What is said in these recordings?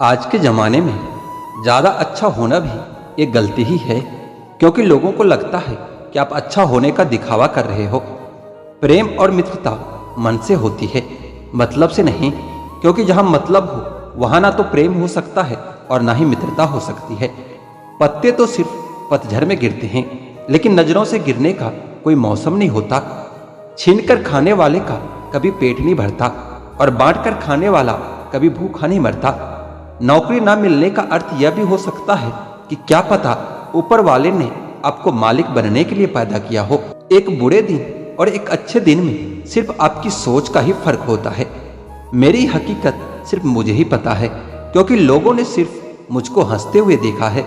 आज के ज़माने में ज़्यादा अच्छा होना भी एक गलती ही है, क्योंकि लोगों को लगता है कि आप अच्छा होने का दिखावा कर रहे हो। प्रेम और मित्रता मन से होती है, मतलब से नहीं, क्योंकि जहाँ मतलब हो वहाँ ना तो प्रेम हो सकता है और ना ही मित्रता हो सकती है। पत्ते तो सिर्फ पतझड़ में गिरते हैं, लेकिन नज़रों से गिरने का कोई मौसम नहीं होता। छीन कर खाने वाले का कभी पेट नहीं भरता और बांट कर खाने वाला कभी भूखा नहीं मरता। नौकरी ना मिलने का अर्थ यह भी हो सकता है कि क्या पता ऊपर वाले ने आपको मालिक बनने के लिए पैदा किया हो। एक बुरे दिन और एक अच्छे दिन में सिर्फ आपकी सोच का ही फर्क होता है। मेरी हकीकत सिर्फ मुझे ही पता है, क्योंकि लोगों ने सिर्फ मुझको हंसते हुए देखा है।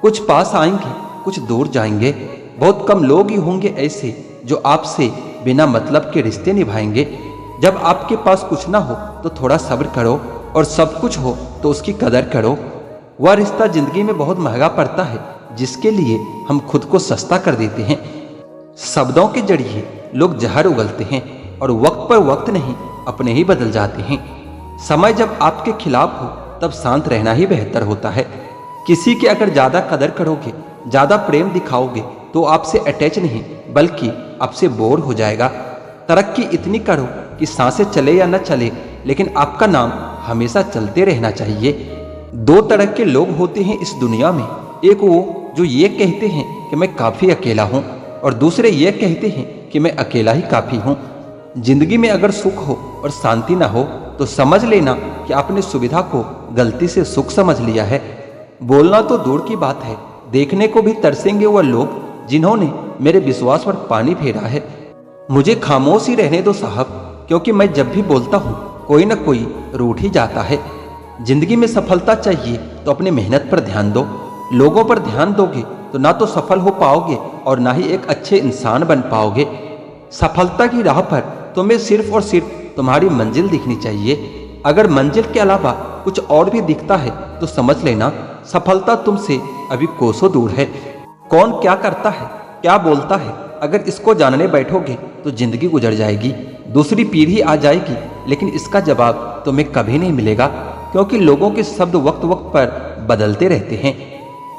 कुछ पास आएंगे, कुछ दूर जाएंगे। बहुत कम लोग ही होंगे ऐसे जो आपसे बिना मतलब के रिश्ते निभाएंगे। जब आपके पास कुछ ना हो तो थोड़ा सब्र करो, और सब कुछ हो तो उसकी कदर करो। वह रिश्ता जिंदगी में बहुत महंगा पड़ता है जिसके लिए हम खुद को सस्ता कर देते हैं। शब्दों के जरिए लोग जहर उगलते हैं और वक्त पर वक्त नहीं अपने ही बदल जाते हैं। समय जब आपके खिलाफ हो तब शांत रहना ही बेहतर होता है। किसी की अगर ज़्यादा कदर करोगे, ज़्यादा प्रेम दिखाओगे तो आपसे अटैच नहीं बल्कि आपसे बोर हो जाएगा। तरक्की इतनी करो कि सांसें चले या न चले, लेकिन आपका नाम हमेशा चलते रहना चाहिए। दो तरह के लोग होते हैं इस दुनिया में, एक वो जो ये कहते हैं कि मैं काफ़ी अकेला हूँ, और दूसरे ये कहते हैं कि मैं अकेला ही काफ़ी हूँ। जिंदगी में अगर सुख हो और शांति ना हो तो समझ लेना कि आपने सुविधा को गलती से सुख समझ लिया है। बोलना तो दूर की बात है, देखने को भी तरसेंगे वह लोग जिन्होंने मेरे विश्वास पर पानी फेरा है। मुझे खामोश ही रहने दो साहब, क्योंकि मैं जब भी बोलता हूँ कोई ना कोई रूठ ही जाता है। जिंदगी में सफलता चाहिए तो अपनी मेहनत पर ध्यान दो। लोगों पर ध्यान दोगे तो ना तो सफल हो पाओगे और ना ही एक अच्छे इंसान बन पाओगे। सफलता की राह पर तुम्हें सिर्फ और सिर्फ तुम्हारी मंजिल दिखनी चाहिए। अगर मंजिल के अलावा कुछ और भी दिखता है तो समझ लेना सफलता तुमसे अभी कोसों दूर है। कौन क्या करता है, क्या बोलता है, अगर इसको जानने बैठोगे तो जिंदगी गुजर जाएगी, दूसरी पीढ़ी आ जाएगी, लेकिन इसका जवाब तुम्हें कभी नहीं मिलेगा, क्योंकि लोगों के शब्द वक्त वक्त पर बदलते रहते हैं।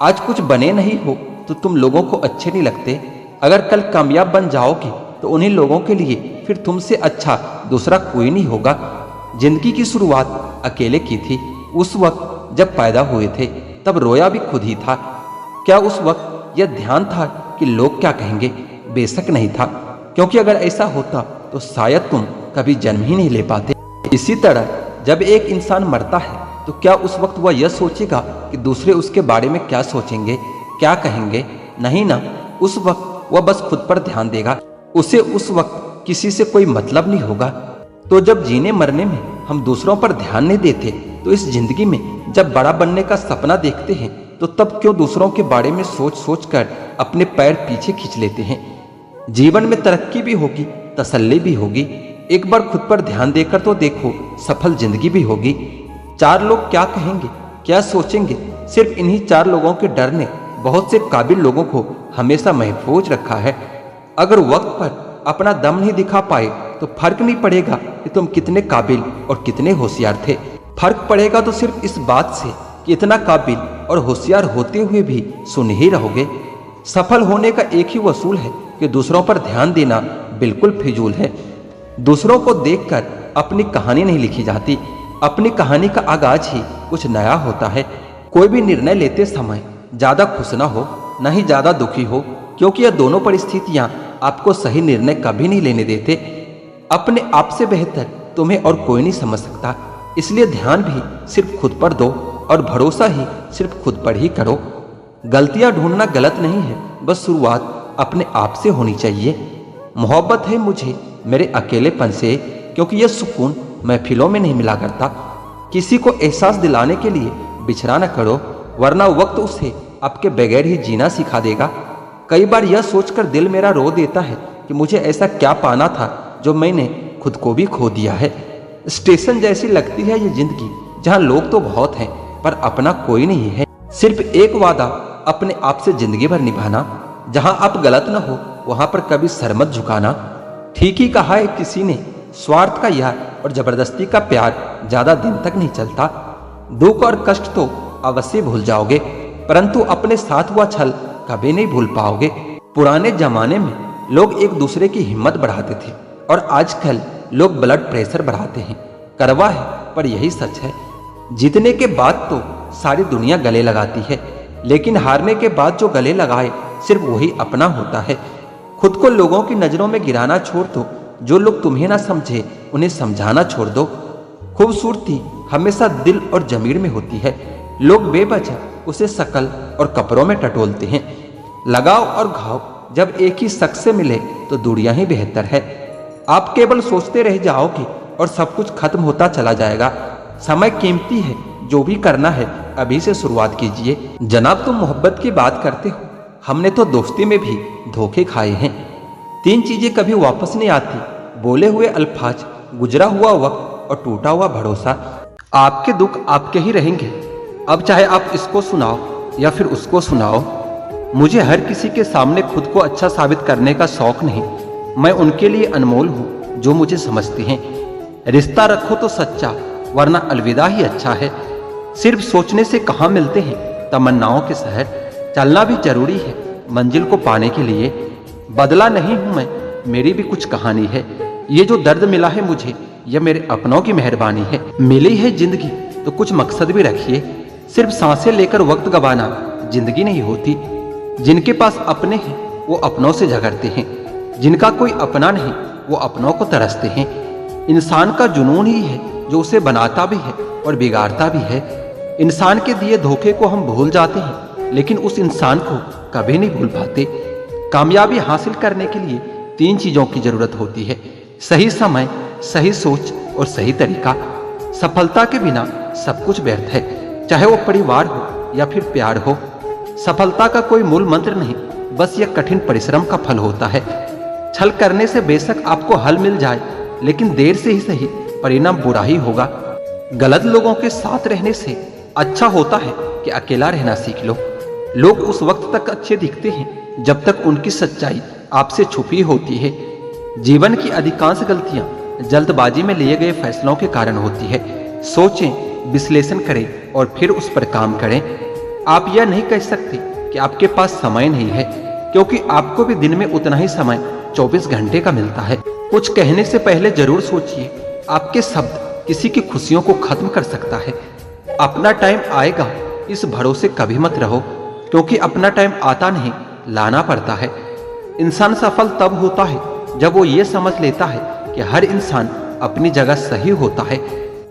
आज कुछ बने नहीं हो तो तुम लोगों को अच्छे नहीं लगते। अगर कल कामयाब बन जाओगे तो उन्हीं लोगों के लिए फिर तुमसे अच्छा दूसरा कोई नहीं होगा। जिंदगी की शुरुआत अकेले की थी। उस वक्त जब पैदा हुए थे तब रोया भी खुद ही था। क्या उस वक्त यह ध्यान था कि लोग क्या कहेंगे? बेशक नहीं था, क्योंकि अगर ऐसा होता तो शायद तुम कभी जन्म ही नहीं ले पाते। इसी तरह जब एक इंसान मरता है तो क्या उस वक्त वह यह सोचेगा कि दूसरे उसके बारे में क्या सोचेंगे, क्या कहेंगे? नहीं ना, उस वक्त वह बस खुद पर ध्यान देगा। उसे उस वक्त किसी से कोई मतलब नहीं होगा। तो जब जीने मरने में हम दूसरों पर ध्यान नहीं देते तो इस जिंदगी में जब बड़ा बनने का सपना देखते हैं तो तब क्यों दूसरों के बारे में सोच सोच कर अपने पैर पीछे खींच लेते हैं? जीवन में तरक्की भी होगी, तसल्ली भी होगी। एक बार खुद पर ध्यान देकर तो देखो, सफल जिंदगी भी होगी। चार लोग क्या कहेंगे, क्या सोचेंगे, सिर्फ इन्हीं चार लोगों के डर ने बहुत से काबिल लोगों को हमेशा महफूज रखा है। अगर वक्त पर अपना दम नहीं दिखा पाए तो फर्क नहीं पड़ेगा कि तुम कितने काबिल और कितने होशियार थे। फर्क पड़ेगा तो सिर्फ इस बात से कि इतना काबिल और होशियार होते हुए भी सुन ही रहोगे। सफल होने का एक ही वसूल है कि दूसरों पर ध्यान देना बिल्कुल फिजूल है। दूसरों को देखकर अपनी कहानी नहीं लिखी जाती, अपनी कहानी का आगाज ही कुछ नया होता है। कोई भी निर्णय लेते समय ज़्यादा खुश ना हो, ना ही ज़्यादा दुखी हो, क्योंकि यह दोनों परिस्थितियां आपको सही निर्णय कभी नहीं लेने देते। अपने आप से बेहतर तुम्हें और कोई नहीं समझ सकता, इसलिए ध्यान भी सिर्फ खुद पर दो और भरोसा ही सिर्फ खुद पर ही करो। गलतियां ढूंढना गलत नहीं है, बस शुरुआत अपने आप से होनी चाहिए। मोहब्बत है मुझे मेरे अकेलेपन से, क्योंकि यह सुकून महफिलों में नहीं मिला करता। किसी को एहसास दिलाने के लिए बिछड़ा न करो, वरना वक्त उसे आपके बगैर ही जीना सिखा देगा। कई बार यह सोचकर दिल मेरा रो देता है कि मुझे ऐसा क्या पाना था जो मैंने खुद को भी खो दिया है। स्टेशन जैसी लगती है ये जिंदगी, जहाँ लोग तो बहुत हैं पर अपना कोई नहीं है। सिर्फ एक वादा अपने आप से जिंदगी भर निभाना, जहाँ आप गलत न हो वहाँ पर कभी सर मत झुकाना। ठीक ही कहा है किसी ने, स्वार्थ का यार और जबरदस्ती का प्यार ज्यादा दिन तक नहीं चलता। दुख और कष्ट तो अवश्य भूल जाओगे, परंतु अपने साथ हुआ छल कभी नहीं भूल पाओगे। पुराने जमाने में लोग एक दूसरे की हिम्मत बढ़ाते थे और आजकल लोग ब्लड प्रेशर बढ़ाते हैं। कड़वा है पर यही सच है। जीतने के बाद तो सारी दुनिया गले लगाती है, लेकिन हारने के बाद जो गले लगाए सिर्फ वही अपना होता है। खुद को लोगों की नजरों में गिराना छोड़ दो, जो लोग तुम्हें ना समझे उन्हें समझाना छोड़ दो। खूबसूरती हमेशा दिल और जमीर में होती है। लोग बेवजह उसे शकल और कपड़ों में टटोलते हैं। लगाव और घाव जब एक ही शख्स से मिले तो दूरियां ही बेहतर है। आप केवल सोचते रह जाओगे और सब कुछ खत्म होता चला जाएगा। समय कीमती है, जो भी करना है अभी से शुरुआत कीजिए। जनाब, तुम मोहब्बत की बात करते हो, हमने तो दोस्ती में भी धोखे खाए हैं। 3 चीजें कभी वापस नहीं आती: बोले हुए अल्फाज, गुजरा हुआ वक्त और टूटा हुआ भरोसा। आपके दुख आपके ही रहेंगे, अब चाहे आप इसको सुनाओ या फिर उसको सुनाओ। मुझे हर किसी के सामने खुद को अच्छा साबित करने का शौक नहीं। मैं उनके लिए अनमोल हूँ जो मुझे समझते हैं। रिश्ता रखो तो सच्चा, वरना अलविदा ही अच्छा है। सिर्फ सोचने से कहाँ मिलते हैं तमन्नाओं के शहर। चलना भी जरूरी है मंजिल को पाने के लिए। बदला नहीं हूं मैं, मेरी भी कुछ कहानी है। ये जो दर्द मिला है मुझे, यह मेरे अपनों की मेहरबानी है। मिली है जिंदगी तो कुछ मकसद भी रखिए। सिर्फ सांसें लेकर वक्त गवाना जिंदगी नहीं होती। जिनके पास अपने हैं वो अपनों से झगड़ते हैं, जिनका कोई अपना नहीं वो अपनों को तरसते हैं। इंसान का जुनून ही है जो उसे बनाता भी है और बिगाड़ता भी है। इंसान के दिए धोखे को हम भूल जाते हैं, लेकिन उस इंसान को कभी नहीं भूल पाते। कामयाबी हासिल करने के लिए 3 चीजों की जरूरत होती है: सही समय, सही सोच और सही तरीका। सफलता के बिना सब कुछ व्यर्थ है, चाहे वो परिवार हो या फिर प्यार हो। सफलता का कोई मूल मंत्र नहीं, बस यह कठिन परिश्रम का फल होता है। छल करने से बेशक आपको हल मिल जाए, लेकिन देर से ही सही परिणाम बुरा ही होगा। गलत लोगों के साथ रहने से अच्छा होता है कि अकेला रहना सीख लो। लोग उस वक्त तक अच्छे दिखते हैं जब तक उनकी सच्चाई आपसे छुपी होती है। जीवन की अधिकांश गलतियां जल्दबाजी में लिए गए फैसलों के कारण होती है। सोचें, विश्लेषण करें और फिर उस पर काम करें। आप यह नहीं कह सकते कि आपके पास समय नहीं है, क्योंकि आपको भी दिन में उतना ही समय 24 घंटे का मिलता है। कुछ कहने से पहले जरूर सोचिए, आपके शब्द किसी की खुशियों को खत्म कर सकता है। अपना टाइम आएगा, इस भरोसे कभी मत रहो, क्योंकि अपना टाइम आता नहीं, लाना पड़ता है। इंसान सफल तब होता है जब वो ये समझ लेता है कि हर इंसान अपनी जगह सही होता है।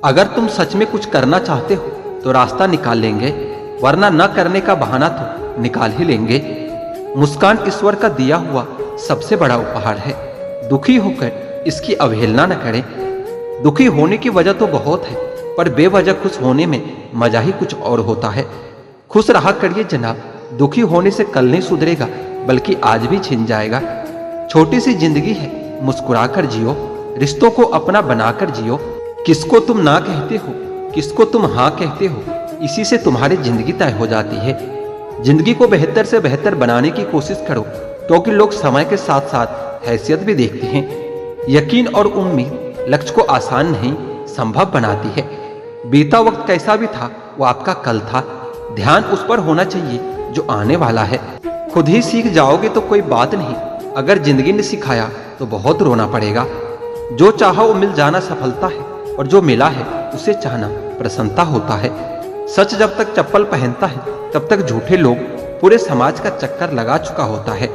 अगर तुम सच में कुछ करना चाहते हो तो रास्ता निकाल लेंगे, वरना न करने का बहाना तो निकाल ही लेंगे। मुस्कान ईश्वर का दिया हुआ सबसे बड़ा उपहार है। दुखी होकर इसकी अवहेलना न करें। दुखी होने की वजह तो बहुत है, पर बेवजह खुश होने में मजा ही कुछ और होता है। खुश रहा करिए जनाब, दुखी होने से कल नहीं सुधरेगा बल्कि आज भी छिन जाएगा। छोटी सी जिंदगी है, मुस्कुरा कर जियो, रिश्तों को अपना बनाकर जियो। किसको तुम ना कहते हो, किसको तुम हाँ कहते हो, इसी से तुम्हारी जिंदगी तय हो जाती है। जिंदगी को बेहतर से बेहतर बनाने की कोशिश करो, क्योंकि लोग समय के साथ साथ हैसियत भी देखते हैं। यकीन और उम्मीद लक्ष्य को आसान नहीं, संभव बनाती है। बीता वक्त कैसा भी था वो आपका कल था। ध्यान उस पर होना चाहिए जो आने वाला है। खुद ही सीख जाओगे तो कोई बात नहीं, अगर जिंदगी ने सिखाया तो बहुत रोना पड़ेगा। जो चाहा वो मिल जाना सफलता है, और जो मिला है उसे चाहना प्रसन्नता होता है। सच जब तक चप्पल पहनता है तब तक झूठे लोग पूरे समाज का चक्कर लगा चुका होता है।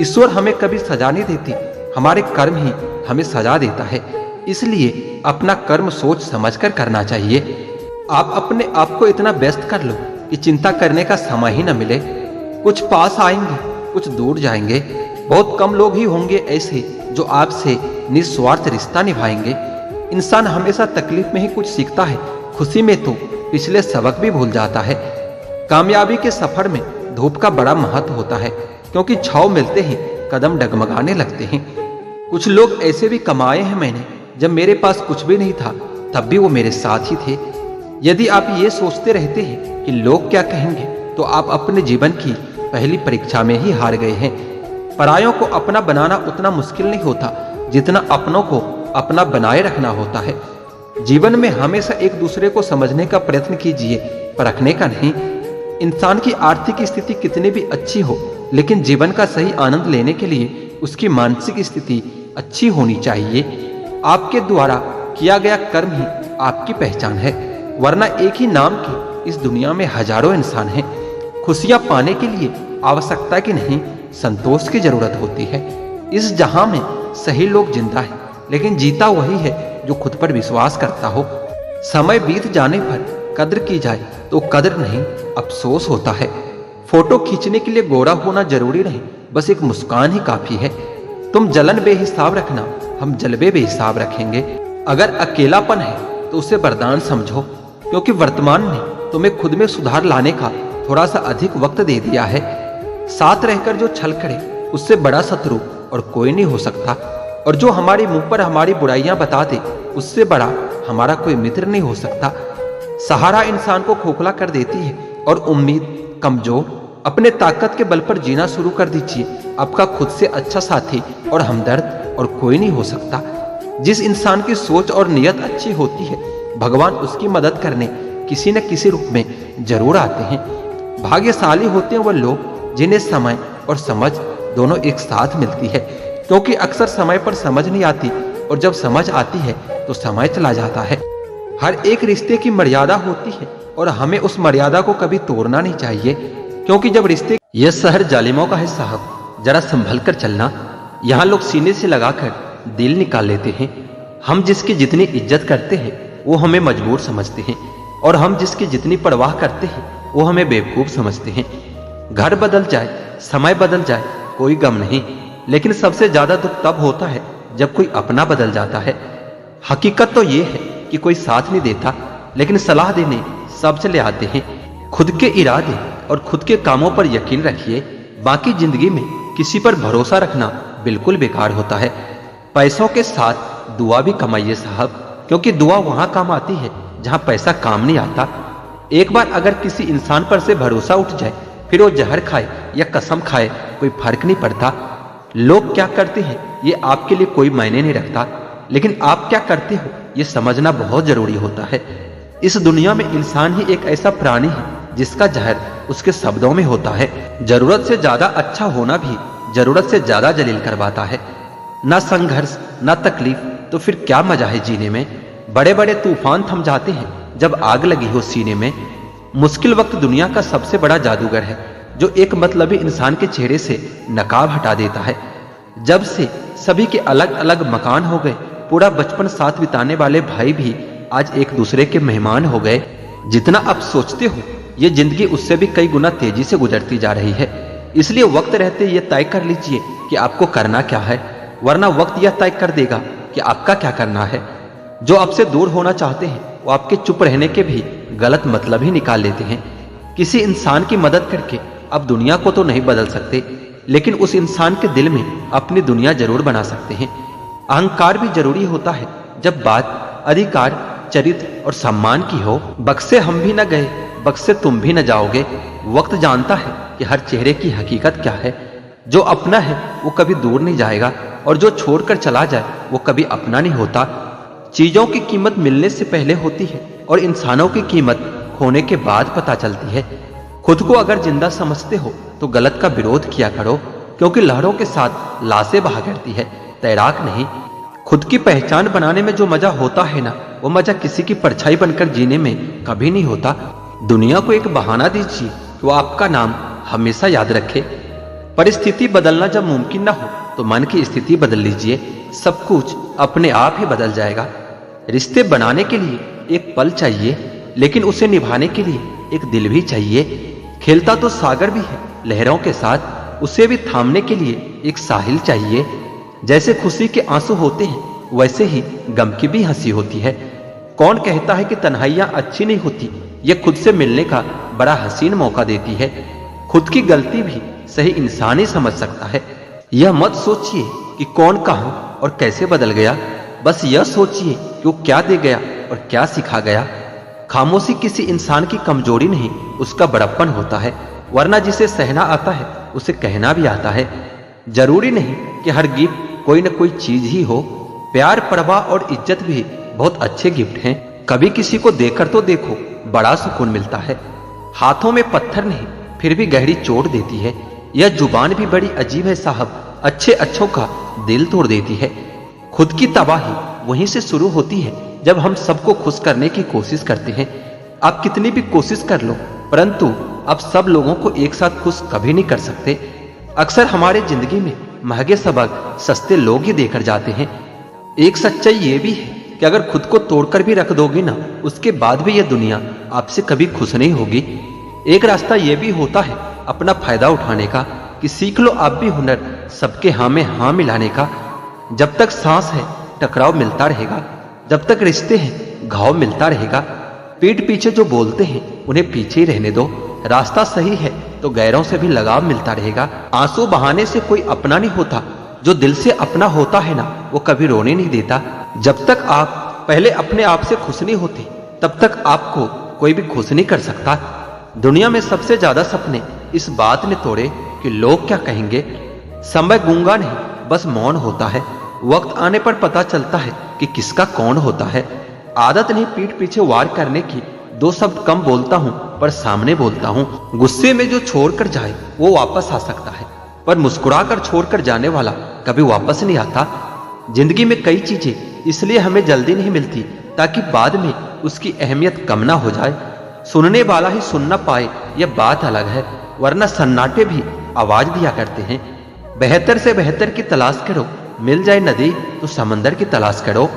ईश्वर हमें कभी सजा नहीं देती, हमारे कर्म ही हमें सजा देता है। इसलिए अपना कर्म सोच समझकर करना चाहिए। आप अपने आप को इतना व्यस्त कर लो कि चिंता करने का समय ही न मिले। कुछ पास आएंगे, कुछ दूर जाएंगे। बहुत कम लोग ही होंगे ऐसे जो आपसे निस्वार्थ रिश्ता निभाएंगे। इंसान हमेशा तकलीफ में ही कुछ सीखता है, खुशी में तो पिछले सबक भी भूल जाता है। कामयाबी के सफर में धूप का बड़ा महत्व होता है, क्योंकि छांव मिलते ही कदम डगमगाने लगते हैं। कुछ लोग ऐसे भी कमाए हैं मैंने, जब मेरे पास कुछ भी नहीं था तब भी वो मेरे साथ ही थे। यदि आप ये सोचते रहते हैं कि लोग क्या कहेंगे, तो आप अपने जीवन की पहली परीक्षा में ही हार गए हैं। परायों को अपना बनाना उतना मुश्किल नहीं होता जितना अपनों को अपना बनाए रखना होता है। जीवन में हमेशा एक दूसरे को समझने का प्रयत्न कीजिए, परखने का नहीं। इंसान की आर्थिक स्थिति कितनी भी अच्छी हो, लेकिन जीवन का सही आनंद लेने के लिए उसकी मानसिक स्थिति अच्छी होनी चाहिए। आपके द्वारा किया गया कर्म ही आपकी पहचान है, वरना एक ही नाम के इस दुनिया में हजारों इंसान हैं। खुशियां पाने के लिए आवश्यकता की नहीं, संतोष की जरूरत होती है। इस जहां में सही लोग जिंदा है, लेकिन जीता वही है जो खुद पर विश्वास करता हो। समय बीत जाने पर कद्र की जाए तो कद्र नहीं, अफसोस होता है। फोटो खींचने के लिए गोरा होना जरूरी नहीं, बस एक मुस्कान ही काफी है। तुम जलन बेहिसाब रखना, हम जलवे बेहिसाब रखेंगे। अगर अकेलापन है तो उसे वरदान समझो, क्योंकि वर्तमान ने तुम्हें खुद में सुधार लाने का थोड़ा सा अधिक वक्त दे दिया है। साथ रहकर जो छल करे उससे बड़ा शत्रु और कोई नहीं हो सकता, और जो हमारे मुंह पर हमारी बुराइयां बता दे उससे बड़ा हमारा कोई मित्र नहीं हो सकता। सहारा इंसान को खोखला कर देती है और उम्मीद कमजोर। अपने ताकत के बल पर जीना शुरू कर दीजिए। आपका खुद से अच्छा साथी और हमदर्द और कोई नहीं हो सकता। जिस इंसान की सोच और नियत अच्छी होती है, भगवान उसकी मदद करने किसी न किसी रूप में जरूर आते हैं। भाग्यशाली होते हैं वह लोग जिन्हें समय और समझ दोनों एक साथ मिलती है, क्योंकि अक्सर समय पर समझ नहीं आती, और जब समझ आती है तो समय चला जाता है। हर एक रिश्ते की मर्यादा होती है और हमें उस मर्यादा को कभी तोड़ना नहीं चाहिए, क्योंकि जब रिश्ते। यह शहर जालिमों का है साहब, जरा संभल कर चलना। यहाँ लोग सीने से लगाकर दिल निकाल लेते हैं। हम जिसकी जितनी इज्जत करते हैं वो हमें मजबूर समझते हैं, और हम जिसकी जितनी परवाह करते हैं वो हमें बेवकूफ समझते हैं। घर बदल जाए, समय बदल जाए, कोई गम नहीं, लेकिन सबसे ज्यादा दुख तब होता है जब कोई अपना बदल जाता है। हकीकत तो ये है कि कोई साथ नहीं देता, लेकिन सलाह देने सब चले आते हैं। खुद के इरादे और खुद के कामों पर यकीन रखिए, बाकी जिंदगी में किसी पर भरोसा रखना बिल्कुल बेकार होता है। पैसों के साथ दुआ भी कमाइए साहब, क्योंकि दुआ वहां काम आती है जहां पैसा काम नहीं आता। एक बार अगर किसी इंसान पर से भरोसा उठ जाए, फिर वो जहर खाए या कसम खाए कोई फर्क नहीं पड़ता। लोग क्या करते हैं ये आपके लिए कोई मायने नहीं रखता, लेकिन आप क्या करते हो ये समझना बहुत जरूरी होता है। इस दुनिया में इंसान ही एक ऐसा प्राणी है जिसका जहर उसके शब्दों में होता है। जरूरत से ज्यादा अच्छा होना भी जरूरत से ज्यादा जलील करवाता है। ना संघर्ष ना तकलीफ, तो फिर क्या मजा है जीने में। बड़े बड़े तूफान थम जाते हैं जब आग लगी हो सीने में। मुश्किल वक्त दुनिया का सबसे बड़ा जादूगर है, जो एक मतलबी इंसान के चेहरे से नकाब हटा देता है। जब से सभी के अलग अलग मकान हो गए, पूरा बचपन साथ बिताने वाले भाई भी आज एक दूसरे के मेहमान हो गए। जितना आप सोचते हो ये जिंदगी उससे भी कई गुना तेजी से गुजरती जा रही है। इसलिए वक्त रहते ये तय कर लीजिए कि आपको करना क्या है, वरना वक्त यह तय कर देगा कि आपका क्या करना है। जो आपसे दूर होना चाहते हैं वो आपके चुप रहने के भी गलत मतलब ही निकाल लेते हैं। किसी इंसान की मदद करके आप दुनिया को तो नहीं बदल सकते, लेकिन उस इंसान के दिल में अपनी दुनिया जरूर बना सकते हैं। अहंकार भी जरूरी होता है जब बात अधिकार, चरित्र और सम्मान की हो। बक्से हम भी न गए, बक्से तुम भी न जाओगे। वक्त जानता है कि हर चेहरे की हकीकत क्या है। जो अपना है वो कभी दूर नहीं जाएगा, और जो छोड़कर चला जाए वो कभी अपना नहीं होता। चीजों की कीमत मिलने से पहले होती है, और इंसानों की कीमत खोने के बाद पता चलती है। खुद को अगर जिंदा समझते हो तो गलत का विरोध किया करो, क्योंकि लहरों के साथ लाशें बहा करती है, तैराक नहीं। खुद की पहचान बनाने में जो मजा होता है ना, वो मजा किसी की परछाई बनकर जीने में कभी नहीं होता। दुनिया को एक बहाना दीजिए कि वो आपका नाम हमेशा याद रखे। परिस्थिति बदलना जब मुमकिन ना हो तो मन की स्थिति बदल लीजिए, सब कुछ अपने आप ही बदल जाएगा। रिश्ते बनाने के लिए एक पल चाहिए, लेकिन उसे निभाने के लिए एक दिल भी चाहिए। खेलता तो सागर भी है लहरों के साथ, उसे भी थामने के लिए एक साहिल चाहिए। जैसे खुशी के आंसू होते हैं वैसे ही गम की भी हंसी होती है। कौन कहता है कि तन्हाइयां अच्छी नहीं होती, ये खुद से मिलने का बड़ा हसीन मौका देती है। खुद की गलती भी सही इंसान ही समझ सकता है। यह मत सोचिए कि कौन कहां और कैसे बदल गया, बस यह सोचिए कि वो क्या दे गया और क्या सिखा गया। खामोशी किसी इंसान की कमजोरी नहीं, उसका बड़प्पन होता है, वरना जिसे सहना आता है उसे कहना भी आता है। जरूरी नहीं कि हर गिफ्ट कोई न कोई चीज ही हो, प्यार, परवाह और इज्जत भी बहुत अच्छे गिफ्ट हैं। कभी किसी को देकर तो देखो, बड़ा सुकून मिलता है। हाथों में पत्थर नहीं, फिर भी गहरी चोट देती है। यह जुबान भी बड़ी अजीब है साहब, अच्छे अच्छों का दिल तोड़ देती है। खुद की तबाही वहीं से शुरू होती है जब हम सबको खुश करने की कोशिश करते हैं। आप कितनी भी कोशिश कर लो, परंतु अब सब लोगों को एक साथ खुश कभी नहीं कर सकते। अक्सर हमारे जिंदगी में महंगे सबक सस्ते लोग ही देकर जाते हैं। एक सच्चाई ये भी है कि अगर खुद को तोड़कर भी रख दोगे ना, उसके बाद भी यह दुनिया आपसे कभी खुश नहीं होगी। एक रास्ता यह भी होता है अपना फायदा उठाने का, कि सीख लो आप भी हुनर सबके हाँ में हाँ मिलाने का। जब तक सांस है टकराव मिलता रहेगा, जब तक रिश्ते हैं घाव मिलता रहेगा। पीठ पीछे जो बोलते हैं उन्हें पीछे ही रहने दो। रास्ता सही है तो गैरों से भी लगाव मिलता रहेगा। आंसू बहाने से कोई अपना नहीं होता, जो दिल से अपना होता है ना, वो कभी रोने नहीं देता। जब तक आप पहले अपने आप से खुश नहीं होते, तब तक आपको कोई भी खुश नहीं कर सकता। दुनिया में सबसे ज्यादा सपने इस बात ने तोड़े कि लोग क्या कहेंगे। समय गूंगा नहीं, बस मौन होता है। वक्त आने पर पता चलता है कि किसका कौन होता है। आदत नहीं पीठ पीछे वार करने की, दो शब्द कम बोलता हूँ पर सामने बोलता हूँ। गुस्से में जो छोड़कर जाए वो वापस आ सकता है, पर मुस्कुराकर छोड़कर जाने वाला कभी वापस नहीं आता। जिंदगी में कई चीजें इसलिए हमें जल्दी नहीं मिलती ताकि बाद में उसकी अहमियत कम ना हो जाए। सुनने वाला ही सुन ना पाए यह बात अलग है, वरना सन्नाटे भी आवाज दिया करते हैं। बेहतर से बेहतर की तलाश करो, मिल जाए नदी तो समंदर की तलाश करो।